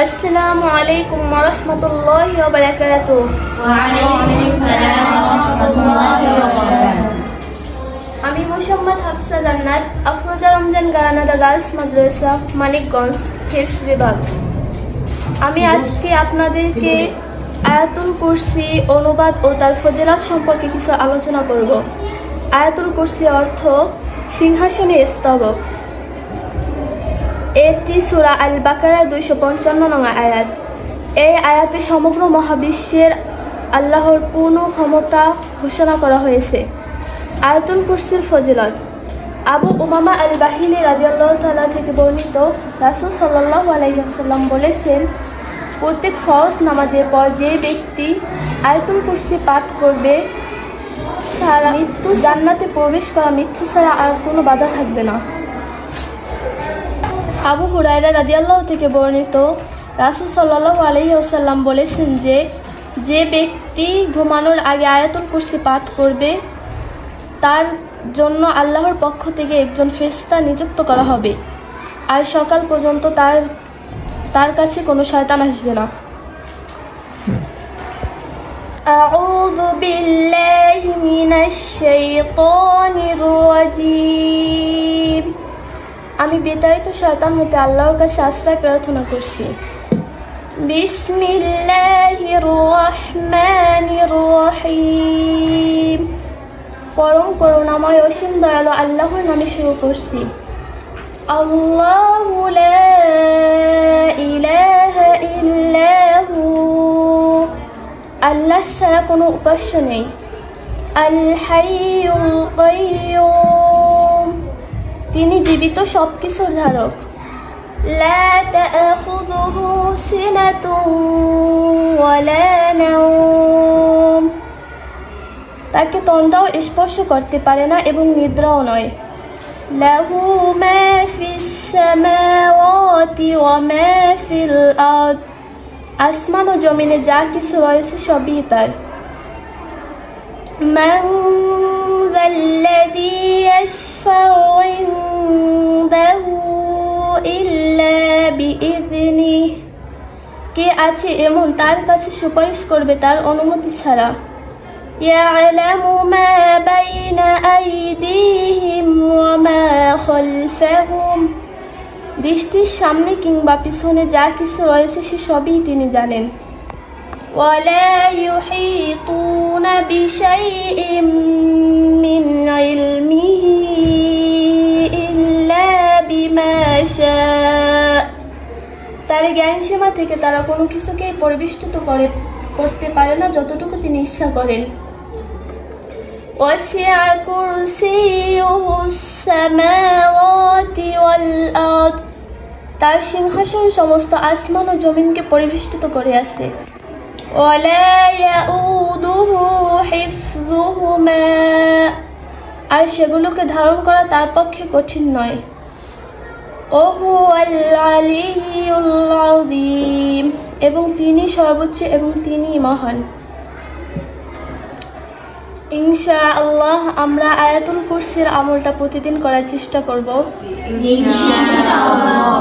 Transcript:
আসসালামু আলাইকুম ওয়া রাহমাতুল্লাহি ওয়া বারাকাতুহু। ওয়া আলাইকুম আসসালাম ওয়া রাহমাতুল্লাহি ওয়া বারাকাতুহু। আমি মুহাম্মদ হাফসা জান্নাত, আফরোজা রমজান গারানাদা গার্লস মাদ্রাসা, মানিকগঞ্জ, কেস বিভাগ। আমি আজকে আপনাদেরকে আয়াতুল কুরসি অনুবাদ ও তার ফজিলত সম্পর্কে কিছু আলোচনা করব। আয়াতুল কুরসি অর্থ সিংহাসনের স্তবক। এটি সূরা আল বাকারার 255 নং আয়াত। এই আয়াতে সমগ্র মহাবিশ্বের আল্লাহর পূর্ণ ক্ষমতা ঘোষণা করা হয়েছে। আয়াতুল কুরসির ফজিলত। আবু উমামা আল বাহিলি রাদিয়াল্লাহু তাআলা থেকে বর্ণিত, রাসূল সাল্লাল্লাহু আলাইহি ওয়াসাল্লাম বলেছেন, প্রত্যেক ফরজ নামাজের পর যে ব্যক্তি আয়াতুল কুরসি পাঠ করবে, সারা মৃত্যু জান্নাতে প্রবেশ করা মৃত্যু ছাড়া আর কোনো বাধা থাকবে না। আবু হুরায়রা রাদিয়াল্লাহু থেকে বর্ণিত, রাসূল সাল্লাল্লাহু আলাইহি ওয়াসাল্লাম বলেছেন যে ব্যক্তি ঘুমানোর আগে আয়াতুল কুরসি পাঠ করবে, তার জন্য আল্লাহর পক্ষ থেকে একজন ফেরেশতা নিযুক্ত করা হবে, আর সকাল পর্যন্ত তার কাছে কোনো শয়তান আসবে না। আউযু বিল্লাহি মিনাশ শাইতানির রাজীম। আমি বিতাড়িত শয়তান হতে আল্লাহর কাছে আশ্রয় প্রার্থনা করছি। বিসমিল্লাহির রহমানির রহিম। পরম করুণাময় অসীম দয়ালু আল্লাহর নামে শুরু করছি। আল্লাহু লা ইলাহা ইল্লাহু। আল্লাহ ছাড়া কোনো উপাস্য নেই। আল হাইয়ুল কাইয়ুম। তিনি জীবিত সবকিছুর ধারক। লা তা'খুযুহু সিনাতুন ওয়ালা নাওম। তাকে তন্দ্রাও স্পর্শ করতে পারে না এবং নিদ্রাও নয়। লাহু মা ফিস সামাওয়াতি ওয়া মা ফিল আরদ। আসমান ও জমিনে যা কিছু রয়েছে সবই তার। মান যাল্লাযী ইয়াশফাউ ইনদাহু ইল্লা বিইযনিহি। কে আছে এমন তার কাছে সুপারিশ করবে তার অনুমতি ছাড়া। ইয়ালামু মা বাইনা আইদিহিম ওয়া মা খালফাহুম। দৃষ্টির সামনে কিংবা পিছনে যা কিছু রয়েছে সে সবই তিনি জানেন। ওয়ালা ইউহিতুনা বিশাইইম মিন ইলমিহি ইল্লা বিমা শাআ। তার জ্ঞান সীমা থেকে তারা কোনো কিছুকেই পরিবেষ্টিত করতে পারে না যতটুকু তিনি ইচ্ছা করেন। ওয়াসিআ কুরসিয়ুহুস সামাওয়াতি ওয়াল আরদ। তার সিংহাসন সমস্ত আসমান ও জমিনকে পরিবেষ্টিত করে আছে। ওয়ালা ইয়াউদুহু হিফযুহুমা। আর সেগুলোকে ধারণ করা তার পক্ষে কঠিন নয়। ওহুয়াল আলিয়্যুল আযীম। এবং তিনি সর্বোচ্চ এবং তিনি মহান। ইনশাআল্লাহ আমরা আয়াতুল কুরসির আমলটা প্রতিদিন করার চেষ্টা করব। ইনশাআল্লাহ।